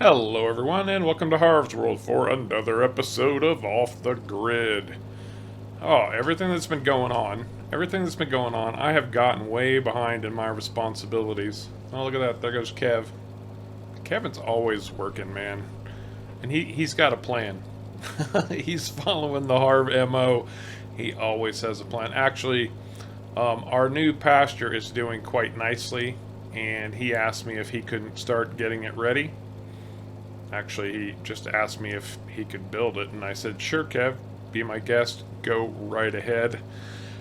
Hello, everyone, and welcome to Harv's World for another episode of Off the Grid. Oh, everything that's been going on, I have gotten way behind in my responsibilities. Oh, look at that, there goes Kev. Kevin's always working, man, and he's got a plan. He's following the Harv MO. He always has a plan. Actually, our new pasture is doing quite nicely, and he asked me if he couldn't start getting it ready. Actually, he just asked me if he could build it, and I said, sure, Kev, be my guest, go right ahead.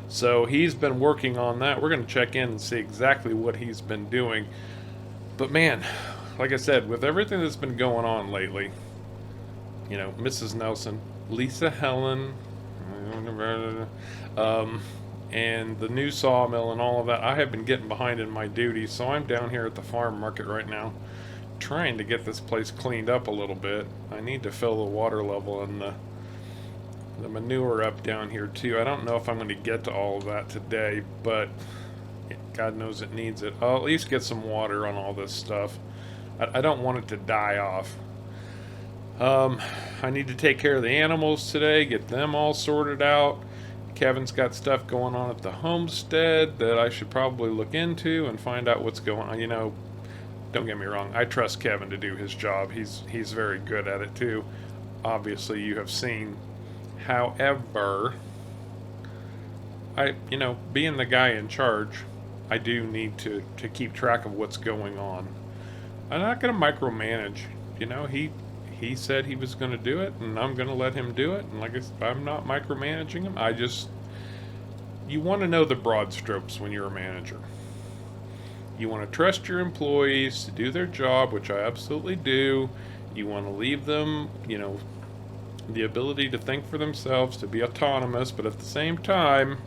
So he's been working on that. We're going to check in and see exactly what he's been doing. But man, like I said, with everything that's been going on lately, Mrs. Nelson, Lisa Helen, and the new sawmill and all of that, I have been getting behind in my duties, so I'm down here at the farm market right now trying to get this place cleaned up a little bit. I need to fill the water level and the manure up down here too. I don't know if I'm going to get to all of that today, but God knows it needs it. I'll at least get some water on all this stuff. I don't want it to die off. I need to take care of the animals today, get them all sorted out. Kevin's got stuff going on at the homestead that I should probably look into and find out what's going on. Don't get me wrong, I trust Kevin to do his job. He's very good at it too. Obviously, you have seen. However, being the guy in charge, I do need to keep track of what's going on. I'm not going to micromanage. He said he was going to do it, and I'm going to let him do it. And like I said, I'm not micromanaging him. You want to know the broad strokes when you're a manager. You want to trust your employees to do their job, which I absolutely do. You want to leave them, the ability to think for themselves, to be autonomous, but at the same time,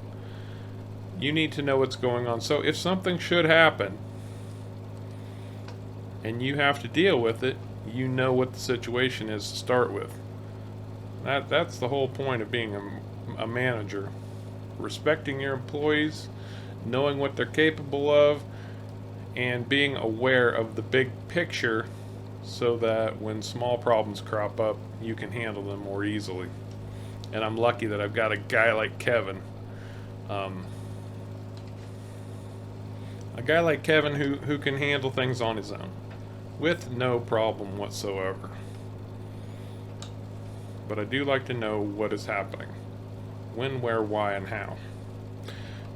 you need to know what's going on. So if something should happen and you have to deal with it, you know what the situation is to start with. That's the whole point of being a manager. Respecting your employees, knowing what they're capable of, and being aware of the big picture so that when small problems crop up, you can handle them more easily. And I'm lucky that I've got a guy like Kevin. A guy like Kevin who can handle things on his own with no problem whatsoever. But I do like to know what is happening. When, where, why, and how.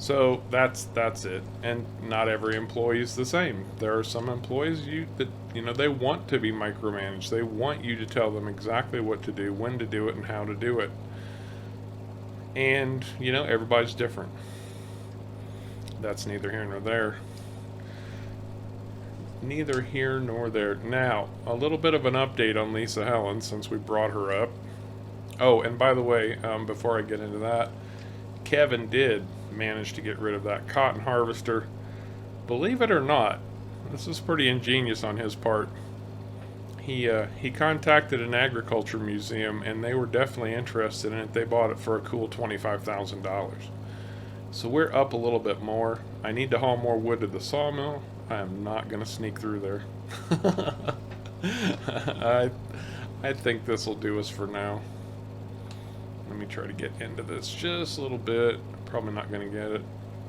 So that's it. And not every employee is the same. There are some employees that they want to be micromanaged. They want you to tell them exactly what to do, when to do it, and how to do it. And everybody's different. That's neither here nor there. Neither here nor there. Now, a little bit of an update on Lisa Helen since we brought her up. Oh, and by the way, before I get into that, Kevin did manage to get rid of that cotton harvester. Believe it or not, this is pretty ingenious on his part. He contacted an agriculture museum, and they were definitely interested in it. They bought it for a cool $25,000. So we're up a little bit more. I need to haul more wood to the sawmill. I am not going to sneak through there. I think this will do us for now. Let me try to get into this just a little bit. Probably not going to get it.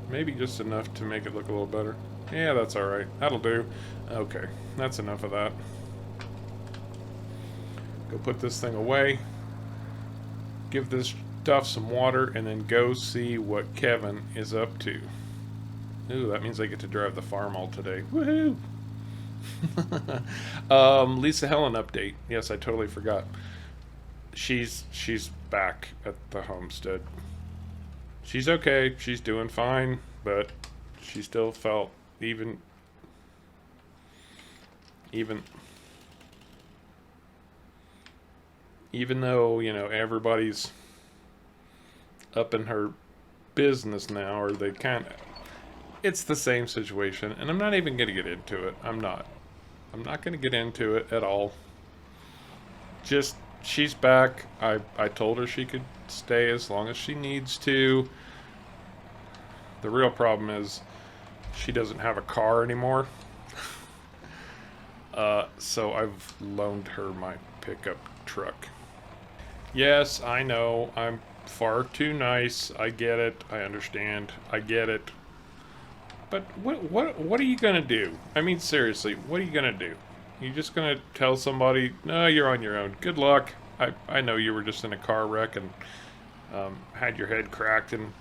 Maybe just enough to make it look a little better. Yeah, that's alright. That'll do. Okay, that's enough of that. Go put this thing away. Give this stuff some water, and then go see what Kevin is up to. Ooh, that means I get to drive the farm all today. Woohoo! Lisa Helen update. Yes, I totally forgot. She's back at the homestead. She's okay. She's doing fine, but she still felt even though, everybody's up in her business now, or they it's the same situation, and I'm not even going to get into it. I'm not going to get into it at all. Just, she's back. I told her she could stay as long as she needs to. The real problem is she doesn't have a car anymore. So I've loaned her my pickup truck. Yes, I know, I'm far too nice. I get it. I understand. I get it. But what are you gonna do? I mean, seriously, what are you gonna do? You just gonna tell somebody, no, you're on your own. Good luck. I know you were just in a car wreck and had your head cracked and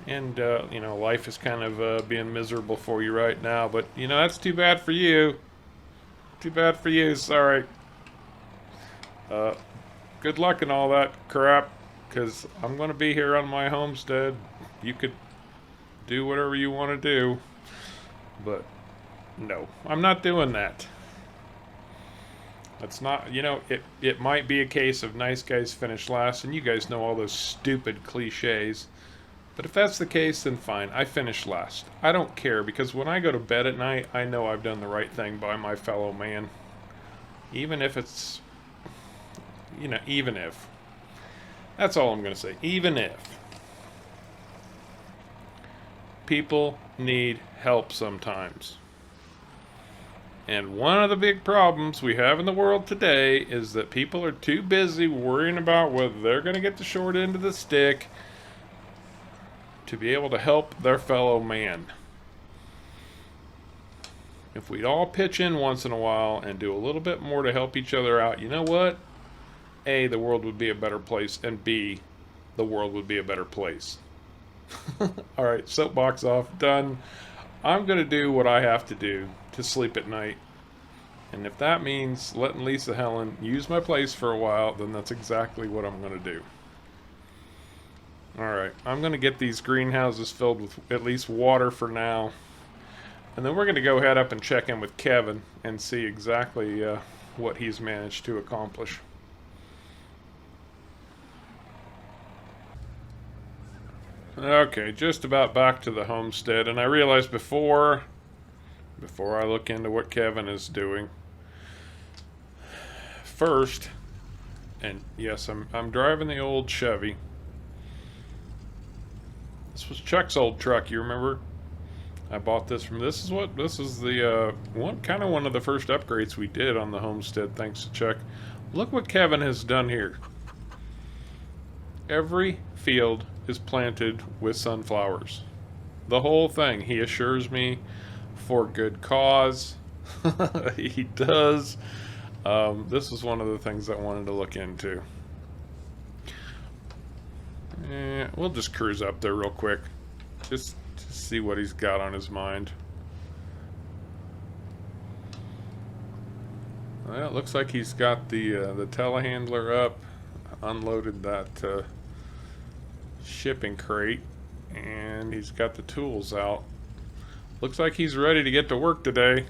you know, life is kind of being miserable for you right now. But you know, that's too bad for you. Too bad for you. Sorry. Good luck and all that crap, because I'm gonna be here on my homestead. You could do whatever you want to do, but no, I'm not doing that. That's not, you know, it might be a case of nice guys finish last, and you guys know all those stupid cliches. But if that's the case, then fine, I finish last. I don't care, because when I go to bed at night, I know I've done the right thing by my fellow man. Even if it's, you know, even if. That's all I'm going to say. Even if. People need help sometimes. And one of the big problems we have in the world today is that people are too busy worrying about whether they're going to get the short end of the stick to be able to help their fellow man. If we'd all pitch in once in a while and do a little bit more to help each other out, you know what? A, the world would be a better place, and B, the world would be a better place. Alright, soapbox off, done. I'm going to do what I have to do to sleep at night. And if that means letting Lisa Helen use my place for a while, then that's exactly what I'm going to do. Alright, I'm going to get these greenhouses filled with at least water for now. And then we're going to go head up and check in with Kevin and see exactly what he's managed to accomplish. Okay, just about back to the homestead, and I realized before I look into what Kevin is doing, first, and yes, I'm driving the old Chevy. This was Chuck's old truck, you remember? I bought this from, this is the one of the first upgrades we did on the homestead, thanks to Chuck. Look what Kevin has done here. Every field is planted with sunflowers. The whole thing, he assures me, for good cause. He does. This is one of the things I wanted to look into. We'll just cruise up there real quick. Just to see what he's got on his mind. Well, it looks like he's got the telehandler up, unloaded that shipping crate, and he's got the tools out. Looks like he's ready to get to work today.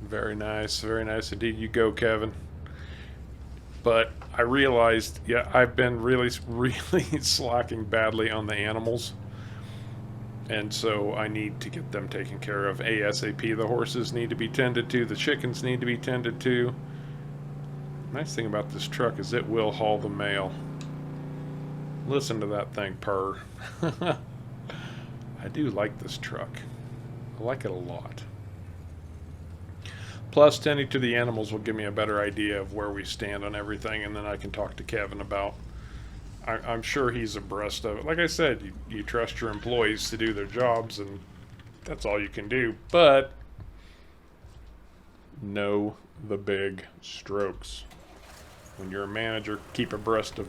Very nice indeed. You go, Kevin. But I realized, yeah, I've been really slacking badly on the animals, and so I need to get them taken care of ASAP. The horses need to be tended to, the chickens need to be tended to. Nice thing about this truck is it will haul the mail. Listen to that thing purr. I do like this truck. I like it a lot. Plus, tending to the animals will give me a better idea of where we stand on everything, and then I can talk to Kevin about. I'm sure he's abreast of it. Like I said, you trust your employees to do their jobs, and that's all you can do. But know the big strokes. When you're a manager, keep abreast of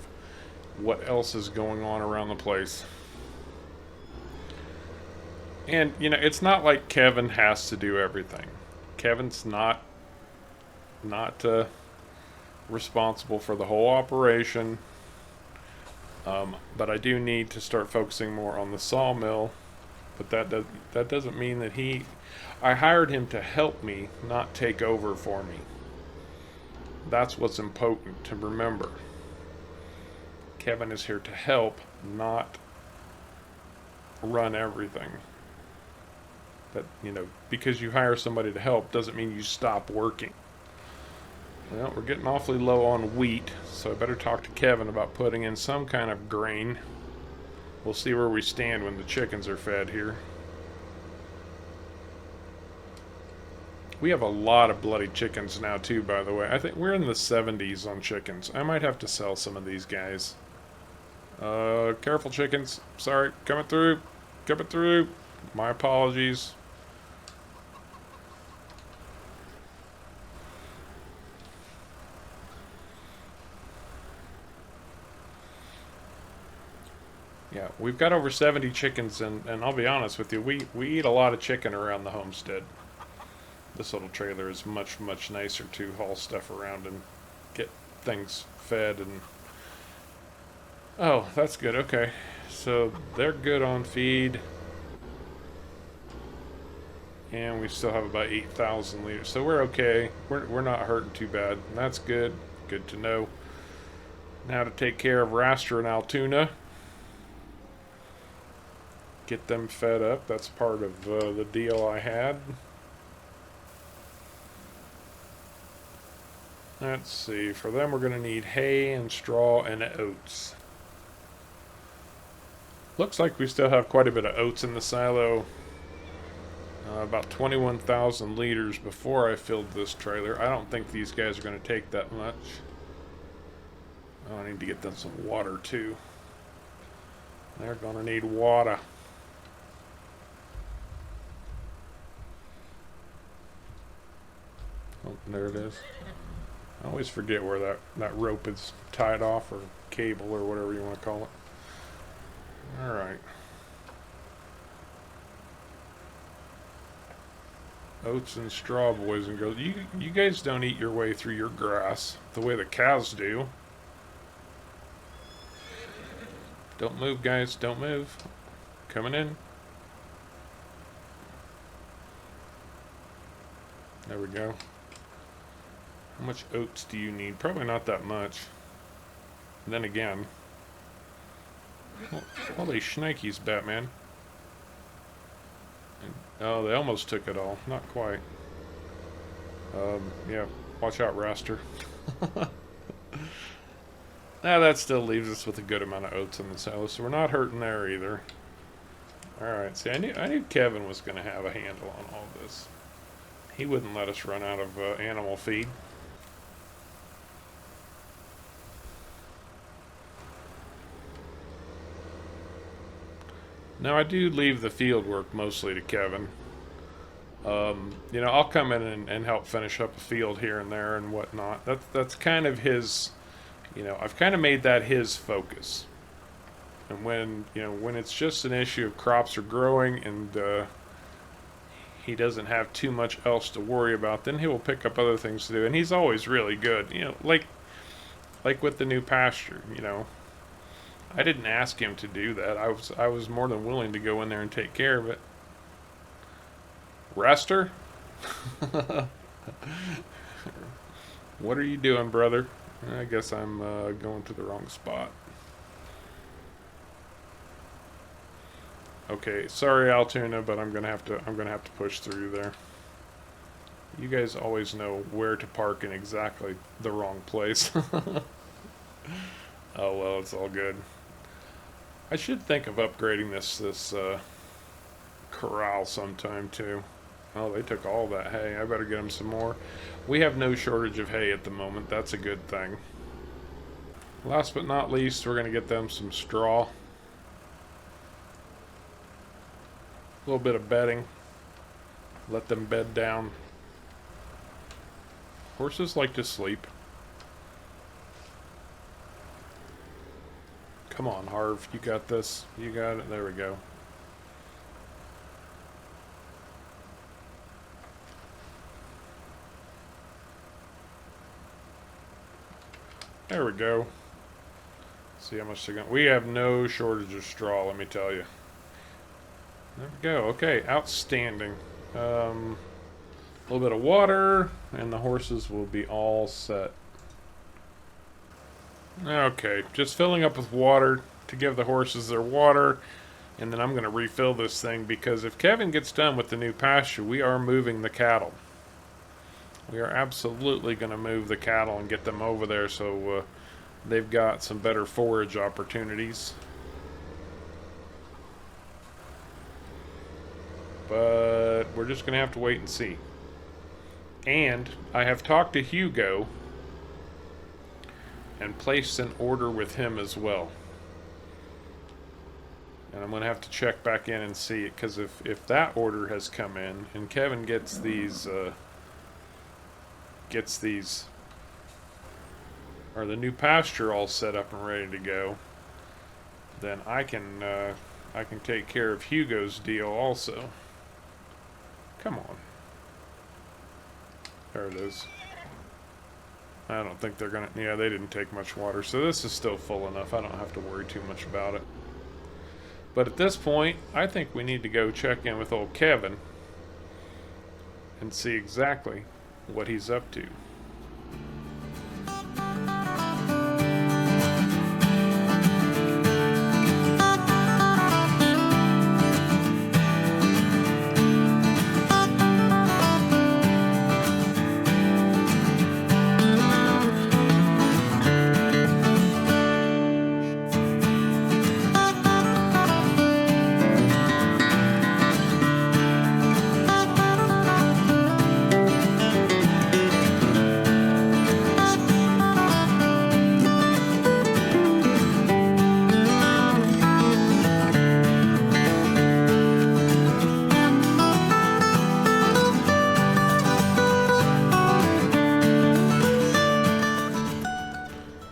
what else is going on around the place. And, you know, it's not like Kevin has to do everything. Kevin's not responsible for the whole operation. But I do need to start focusing more on the sawmill. But that doesn't mean that I hired him to help me, not take over for me. That's what's important to remember. Kevin is here to help, not run everything. That, you know, because you hire somebody to help doesn't mean you stop working. Well, we're getting awfully low on wheat, so I better talk to Kevin about putting in some kind of grain. We'll see where we stand when the chickens are fed here. We have a lot of bloody chickens now too, by the way. I think we're in the 70s on chickens. I might have to sell some of these guys. Careful chickens. Sorry, coming through. Coming through. My apologies. Yeah, we've got over 70 chickens, and I'll be honest with you, we eat a lot of chicken around the homestead. This little trailer is much, much nicer to haul stuff around and get things fed and... Oh, that's good, okay. So, they're good on feed. And we still have about 8,000 liters, so we're okay. We're not hurting too bad, and that's good. Good to know. Now to take care of Raster and Altoona. Get them fed up. That's part of the deal I had. Let's see. For them, we're going to need hay and straw and oats. Looks like we still have quite a bit of oats in the silo. About 21,000 liters before I filled this trailer. I don't think these guys are going to take that much. Oh, I need to get them some water too. They're going to need water. Oh, there it is. I always forget where that rope is tied off, or cable, or whatever you want to call it. Alright. Oats and straw, boys and girls. You guys don't eat your way through your grass the way the cows do. Don't move, guys. Don't move. Coming in. There we go. How much oats do you need? Probably not that much. And then again, holy shnikes, Batman. Oh, they almost took it all. Not quite. Yeah, watch out, Raster. Now that still leaves us with a good amount of oats in the silo, so we're not hurting there either. Alright, see, I knew Kevin was going to have a handle on all this. He wouldn't let us run out of animal feed. Now, I do leave the field work mostly to Kevin. You know, I'll come in and help finish up a field here and there and whatnot. That's kind of his, you know, I've kind of made that his focus. And when, you know, when it's just an issue of crops are growing and he doesn't have too much else to worry about, then he will pick up other things to do. And he's always really good, you know, like with the new pasture, you know. I didn't ask him to do that. I was more than willing to go in there and take care of it. Raster? What are you doing, brother? I guess I'm going to the wrong spot. Okay, sorry, Altoona, but I'm gonna have to push through there. You guys always know where to park in exactly the wrong place. Oh well, it's all good. I should think of upgrading this corral sometime too. Oh, they took all that hay. I better get them some more. We have no shortage of hay at the moment. That's a good thing. Last but not least, we're going to get them some straw. A little bit of bedding. Let them bed down. Horses like to sleep. Come on, Harv. You got this. You got it. There we go. There we go. See how much they're going. We have no shortage of straw, let me tell you. There we go. Okay, outstanding. A little bit of water, and the horses will be all set. Okay, just filling up with water to give the horses their water, and then I'm going to refill this thing because if Kevin gets done with the new pasture, we are moving the cattle. We are absolutely going to move the cattle and get them over there so they've got some better forage opportunities. But we're just going to have to wait and see. And I have talked to Hugo and placed an order with him as well. And I'm going to have to check back in and see it, because if that order has come in and Kevin gets these, or the new pasture all set up and ready to go, then I can take care of Hugo's deal also. Come on. There it is. I don't think they're gonna, yeah, they didn't take much water, so this is still full enough. I don't have to worry too much about it. But at this point, I think we need to go check in with old Kevin and see exactly what he's up to.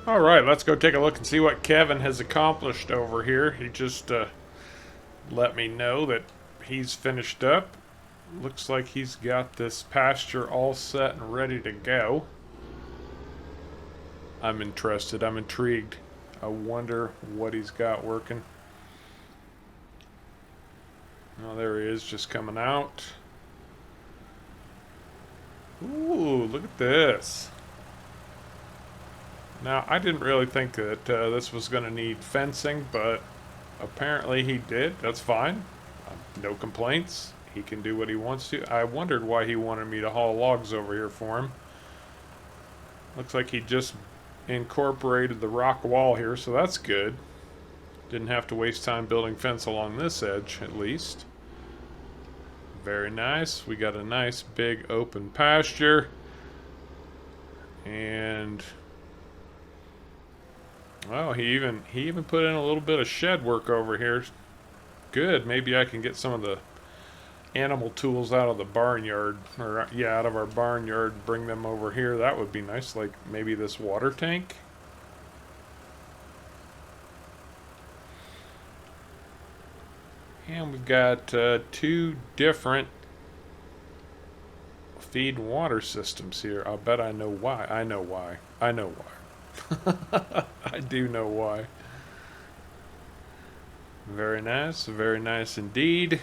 Alright, let's go take a look and see what Kevin has accomplished over here. He just let me know that he's finished up. Looks like he's got this pasture all set and ready to go. I'm interested. I'm intrigued. I wonder what he's got working. Oh, there he is, just coming out. Ooh, look at this. Now, I didn't really think that this was going to need fencing, but apparently he did. That's fine. No complaints. He can do what he wants to. I wondered why he wanted me to haul logs over here for him. Looks like he just incorporated the rock wall here, so that's good. Didn't have to waste time building fence along this edge, at least. Very nice. We got a nice big open pasture. And well, he even put in a little bit of shed work over here. Good. Maybe I can get some of the animal tools out of the barnyard, or yeah, out of our barnyard, bring them over here. That would be nice, like maybe this water tank. And we've got two different feed water systems here. I'll bet I know why. I know why. I know why. I do know why. Very nice indeed.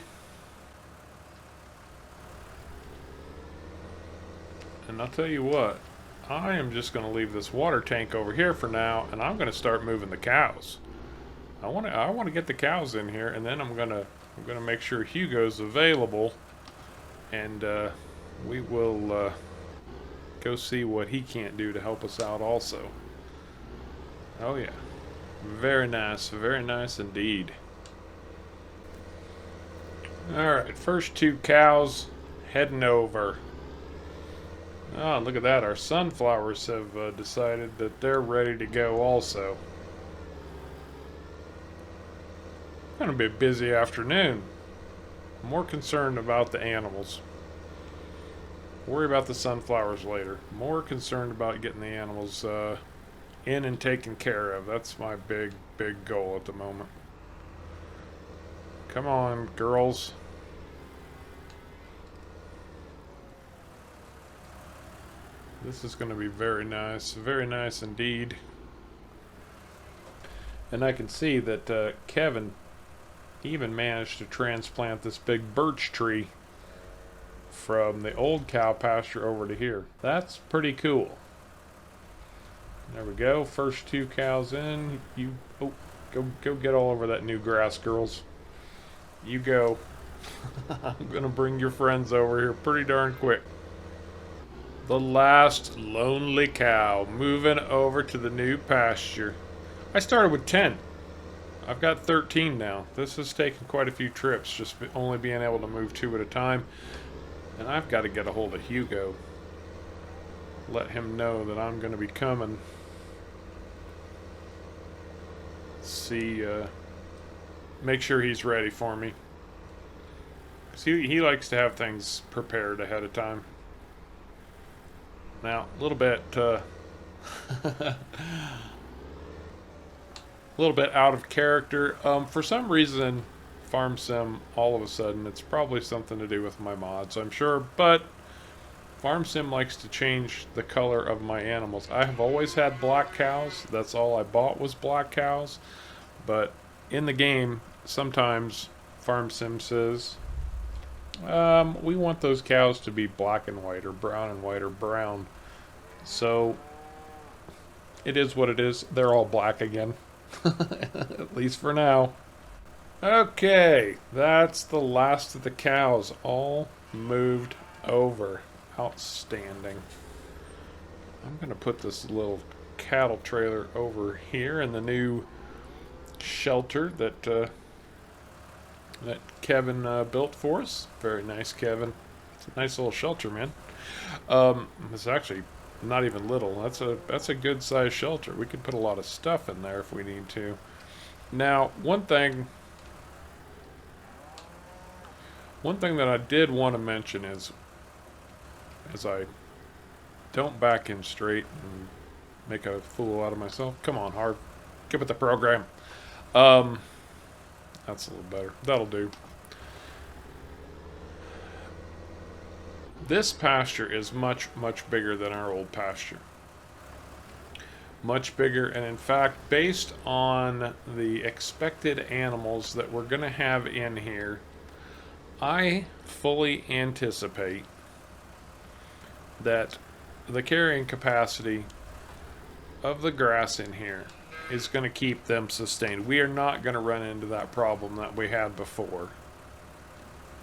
And I'll tell you what, I am just going to leave this water tank over here for now, and I'm going to start moving the cows. I want to get the cows in here, and then I'm gonna make sure Hugo's available, and we will go see what he can't do to help us out also. Oh yeah, very nice indeed. Alright, first two cows heading over. Oh, look at that, our sunflowers have decided that they're ready to go also. Gonna be a busy afternoon. I'm more concerned about the animals. Worry about the sunflowers later. More concerned about getting the animals in and taken care of. That's my big goal at the moment. Come on, girls. This is going to be very nice indeed. And I can see that Kevin even managed to transplant this big birch tree from the old cow pasture over to here. That's pretty cool. There we go. First two cows in. You go get all over that new grass, girls. You go. I'm gonna bring your friends over here pretty darn quick. The last lonely cow moving over to the new pasture. I started with 10. I've got 13 now. This has taken quite a few trips, just only being able to move two at a time. And I've got to get a hold of Hugo. let him know that I'm going to be coming. See, make sure he's ready for me. Because he likes to have things prepared ahead of time. Now, a little bit, a little bit out of character. For some reason, Farm Sim, all of a sudden, it's probably something to do with my mods, I'm sure, but Farm Sim likes to change the color of my animals. I have always had black cows. That's all I bought was black cows. But in the game, sometimes Farm Sim says, we want those cows to be black and white, or brown and white, or brown. So it is what it is. They're all black again. At least for now. Okay, that's the last of the cows. All moved over. Outstanding. I'm going to put this little cattle trailer over here in the new shelter that that Kevin built for us. Very nice, Kevin. It's a nice little shelter, man. It's actually not even little. That's a good sized shelter. We could put a lot of stuff in there if we need to. Now, one thing that I did want to mention is, as I don't back in straight and make a fool out of myself. Come on, Harv. Get with the program. That's a little better. That'll do. This pasture is much, much bigger than our old pasture. Much bigger, and in fact, based on the expected animals that we're going to have in here, I fully anticipate that the carrying capacity of the grass in here is going to keep them sustained. We are not going to run into that problem that we had before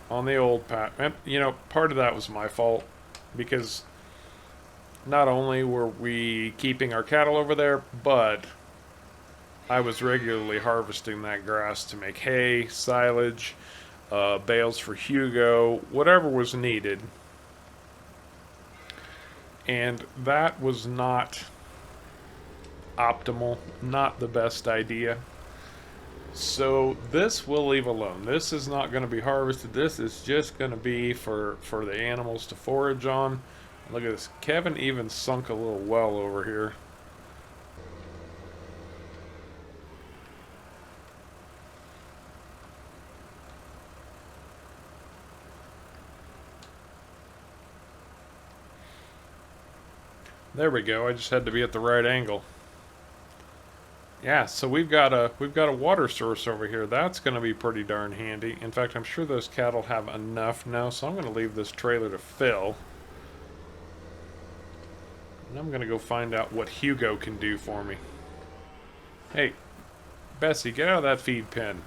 on the old path. You know, part of that was my fault, because not only were we keeping our cattle over there, but I was regularly harvesting that grass to make hay, silage, bales for Hugo, whatever was needed. And that was not optimal, not the best idea. So this we'll leave alone. This is not going to be harvested. This is just going to be for the animals to forage on. Look at this. Kevin even sunk a little well over here. There we go. I just had to be at the right angle. Yeah, so we've got a water source over here. That's going to be pretty darn handy. In fact, I'm sure those cattle have enough now, so I'm going to leave this trailer to fill. And I'm going to go find out what Hugo can do for me. Hey, Bessie, get out of that feed pen.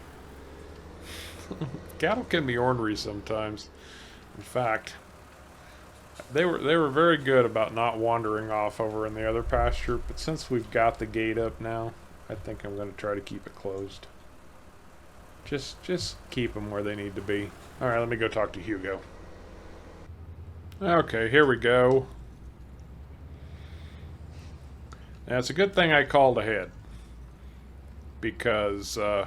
Cattle can be ornery sometimes. In fact, they were very good about not wandering off over in the other pasture, but since we've got the gate up now, I think I'm going to try to keep it closed. Just keep them where they need to be. All right, let me go talk to Hugo. Okay, here we go. Now, it's a good thing I called ahead, because I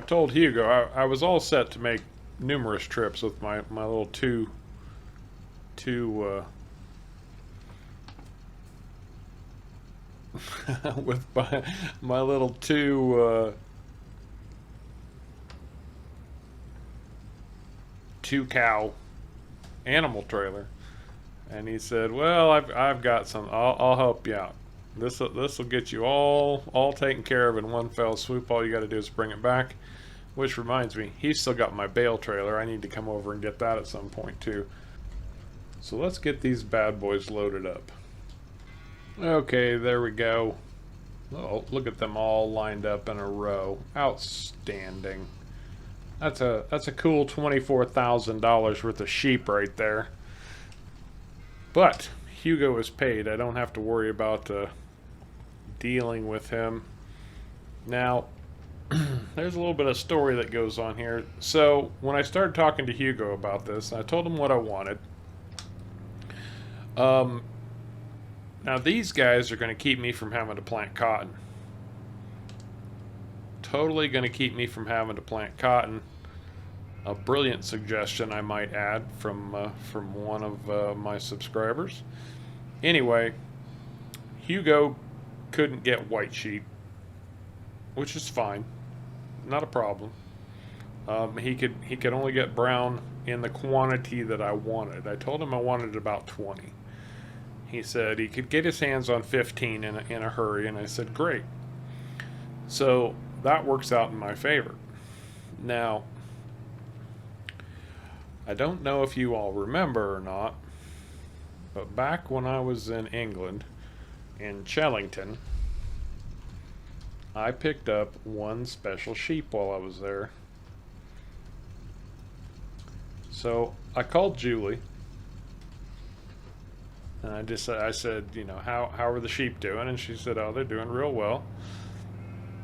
told Hugo I was all set to make numerous trips with my little two with my little two cow animal trailer, and he said, "Well, I've got some. I'll help you out. This will get you all taken care of in one fell swoop. All you got to do is bring it back." Which reminds me, he's still got my bale trailer. I need to come over and get that at some point too. So let's get these bad boys loaded up. Okay, there we go. Oh, look at them all lined up in a row. Outstanding. That's a cool $24,000 worth of sheep right there. But Hugo is paid. I don't have to worry about dealing with him. Now, there's a little bit of story that goes on here. So when I started talking to Hugo about this, I told him what I wanted. Now these guys are going to keep me from having to plant cotton. Totally going to keep me from having to plant cotton. A brilliant suggestion, I might add, from one of my subscribers. Anyway, Hugo couldn't get white sheep, which is fine, not a problem. He could only get brown in the quantity that I wanted. I told him I wanted about 20. He said he could get his hands on 15 in a hurry, and I said great. So that works out in my favor. Now, I don't know if you all remember or not, but back when I was in England, in Chellington, I picked up one special sheep while I was there. So I called Julie, and I said, you know, how are the sheep doing? And she said, oh, they're doing real well.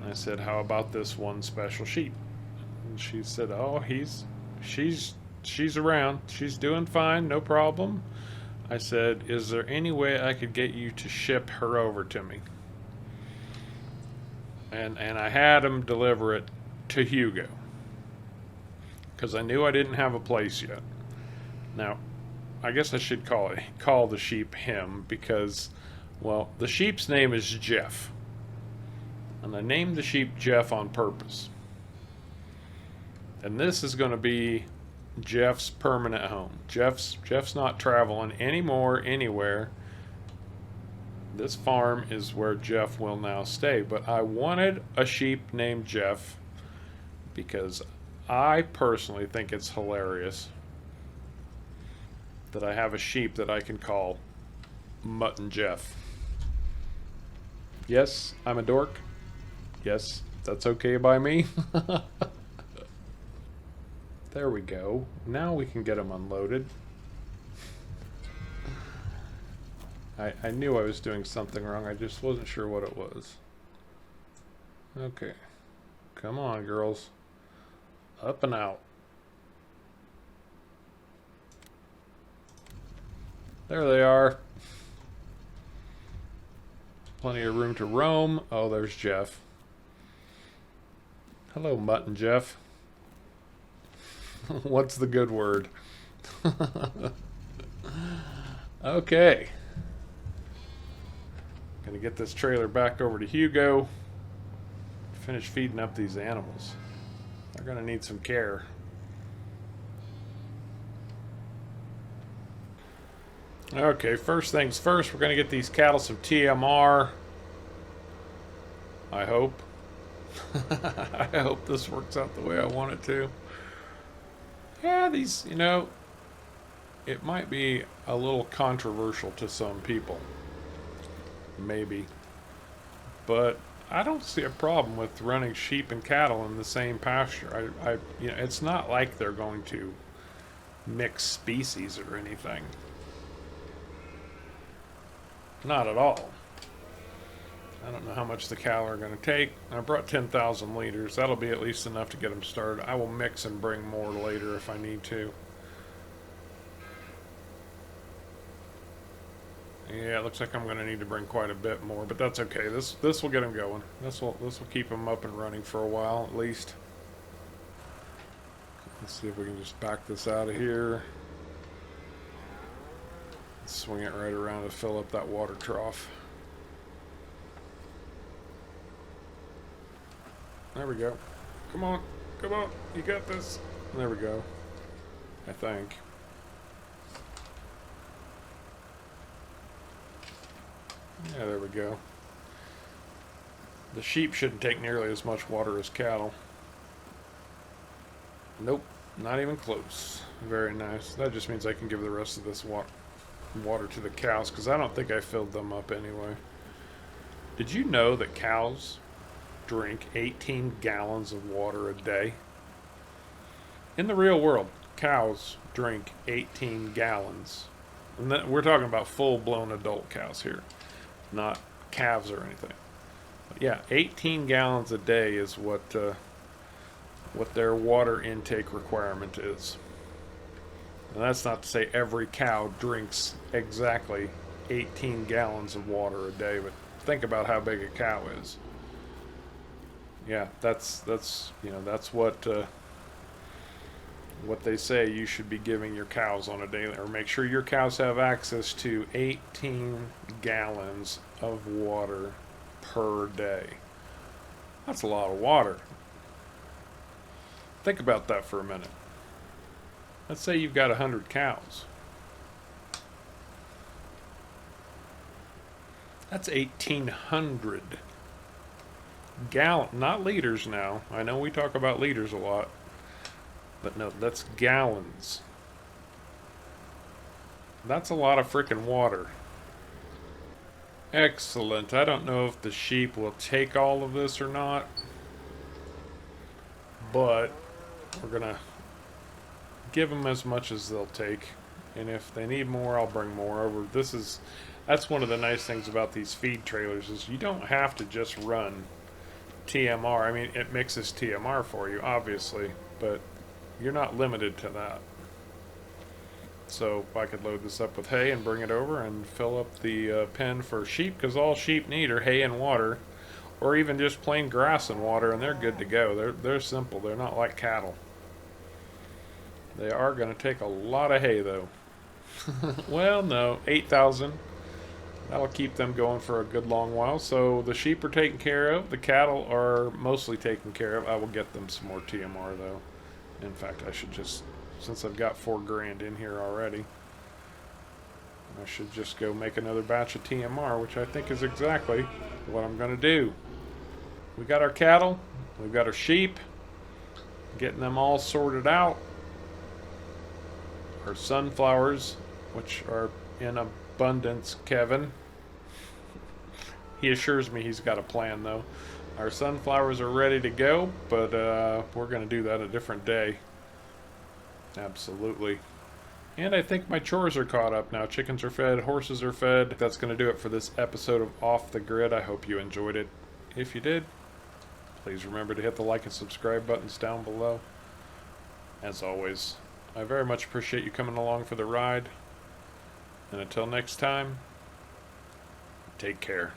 And I said, how about this one special sheep? And she said, oh, she's around. She's doing fine, no problem. I said, is there any way I could get you to ship her over to me? And I had him deliver it to Hugo, because I knew I didn't have a place yet. Now, I guess I should call the sheep him, because, well, the sheep's name is Jeff. And I named the sheep Jeff on purpose. And this is going to be Jeff's permanent home. Jeff's not traveling anymore anywhere. This farm is where Jeff will now stay. But I wanted a sheep named Jeff because I personally think it's hilarious that I have a sheep that I can call Mutton Jeff. Yes, I'm a dork. Yes, that's okay by me. There we go. Now we can get them unloaded. I knew I was doing something wrong. I just wasn't sure what it was. Okay. Come on, girls. Up and out. There they are. Plenty of room to roam. Oh, there's Jeff. Hello, Mutton Jeff. What's the good word? Okay. Gonna get this trailer back over to Hugo. Finish feeding up these animals. They're gonna need some care. Okay, first things first, we're gonna get these cattle some TMR. I hope. I hope this works out the way I want it to. Yeah, these, you know, it might be a little controversial to some people. Maybe. But I don't see a problem with running sheep and cattle in the same pasture. You know, it's not like they're going to mix species or anything. Not at all. I don't know how much the cattle are going to take. I brought 10,000 liters. That'll be at least enough to get them started. I will mix and bring more later if I need to. Yeah, it looks like I'm going to need to bring quite a bit more, but that's okay. This will get them going. This will keep them up and running for a while at least. Let's see if we can just back this out of here. Swing it right around to fill up that water trough. There we go. Come on. Come on. You got this. There we go. I think. Yeah, there we go. The sheep shouldn't take nearly as much water as cattle. Nope. Not even close. Very nice. That just means I can give the rest of this water to the cows, because I don't think I filled them up anyway. Did you know that cows drink 18 gallons of water a day? In the real world, cows drink 18 gallons. And we're talking about full-blown adult cows here, not calves or anything. But yeah, 18 gallons a day is what their water intake requirement is. And that's not to say every cow drinks exactly 18 gallons of water a day, but think about how big a cow is. Yeah, that's that's what they say you should be giving your cows on a daily, or make sure your cows have access to 18 gallons of water per day. That's a lot of water. Think about that for a minute. Let's say you've got 100 cows. That's 1,800 gallons, not liters now. I know we talk about liters a lot, but no, that's gallons. That's a lot of frickin' water. Excellent. I don't know if the sheep will take all of this or not, but we're gonna give them as much as they'll take, and if they need more, I'll bring more over. That's one of the nice things about these feed trailers is you don't have to just run TMR. I mean, it mixes TMR for you, obviously, but you're not limited to that. So I could load this up with hay and bring it over and fill up the pen for sheep, because all sheep need are hay and water, or even just plain grass and water, and they're good to go. They're simple. They're not like cattle. They are going to take a lot of hay, though. Well, no, 8,000. That'll keep them going for a good long while. So the sheep are taken care of. The cattle are mostly taken care of. I will get them some more TMR, though. In fact, I should just, since I've got $4,000 in here already, I should just go make another batch of TMR, which I think is exactly what I'm going to do. We got our cattle. We've got our sheep. Getting them all sorted out. Our sunflowers, which are in abundance, Kevin. He assures me he's got a plan, though. Our sunflowers are ready to go, but we're going to do that a different day. Absolutely. And I think my chores are caught up now. Chickens are fed, horses are fed. That's going to do it for this episode of Off the Grid. I hope you enjoyed it. If you did, please remember to hit the like and subscribe buttons down below. As always, I very much appreciate you coming along for the ride. And until next time, take care.